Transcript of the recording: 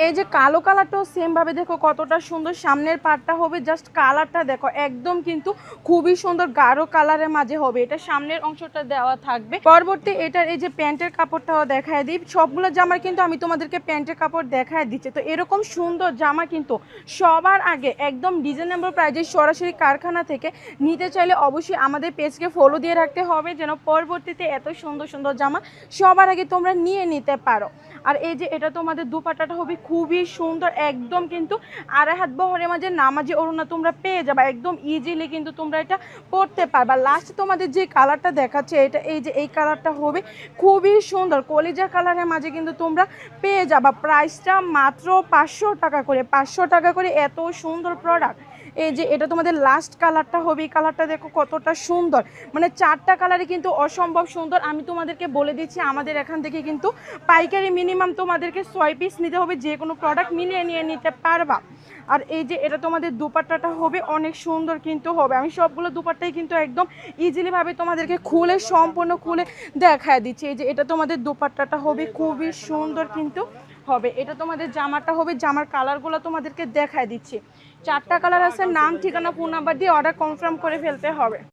এই যে কালো কালারটাও সেম ভাবে দেখো কতটা সুন্দর, সামনের পার্টটা হবে জাস্ট কালারটা দেখো একদম কিন্তু খুবই সুন্দর গাঢ় কালারের মাঝে হবে, এটা সামনের অংশটা দেওয়া থাকবে। পরবর্তী এটার এই যে প্যান্টের কাপড়টাও দেখায় দিই, সবগুলো জামার কিন্তু আমি তোমাদেরকে প্যান্টের কাপড় দেখায় দিচ্ছি। তো এরকম সুন্দর জামা কিন্তু সবার আগে একদম রিজনেবল প্রাইজে সরাসরি কারখানা থেকে নিতে চাইলে অবশ্যই আমাদের পেজকে ফলো দিয়ে রাখতে হবে, যেন পরবর্তীতে এত সুন্দর সুন্দর জামা সবার আগে তোমরা নিয়ে নিতে পারো। আর এই যে এটা তোমাদের দুপাট্টাটা হবে খুবই সুন্দর, একদম কিন্তু আড়াই হাত বহরের মাঝে নামাজি ওড়না তোমরা পেয়ে যাবে, একদম ইজিলি কিন্তু তোমরা এটা পরতে পারবা। লাস্ট তোমাদের যে কালারটা দেখাচ্ছে এটা, এই যে এই কালারটা হবে খুবই সুন্দর কলিজা কালারের মাঝে কিন্তু তোমরা পেয়ে যাবা। প্রাইসটা মাত্র 500 টাকা করে, 500 টাকা করে এত সুন্দর প্রোডাক্ট। এই যে এটা তোমাদের লাস্ট কালারটা হবে, এই কালারটা দেখো কতটা সুন্দর, মানে চারটা কালারে কিন্তু অসম্ভব সুন্দর। আমি তোমাদেরকে বলে দিচ্ছি আমাদের এখান থেকে কিন্তু পাইকারি মিনিমাম তোমাদেরকে 6 পিস নিতে হবে, যে কোনো প্রোডাক্ট মিলিয়ে নিয়ে নিতে পারবা। আর এই যে এটা তোমাদের দুপাট্টাটা হবে অনেক সুন্দর কিন্তু হবে, আমি সবগুলো দুপাট্টাই কিন্তু একদম ইজিলি ভাবে তোমাদেরকে খুলে সম্পূর্ণ খুলে দেখায় দিচ্ছি। এই যে এটা তোমাদের দুপাট্টাটা হবে খুবই সুন্দর কিন্তু হবে, এটা তোমাদের জামাটা হবে, জামার কালারগুলো তোমাদেরকে দেখায় দিচ্ছি। চারটা কালার আছে, নাম ঠিকানা ফোন নাম্বার দিয়ে অর্ডার কনফার্ম করে ফেলতে হবে।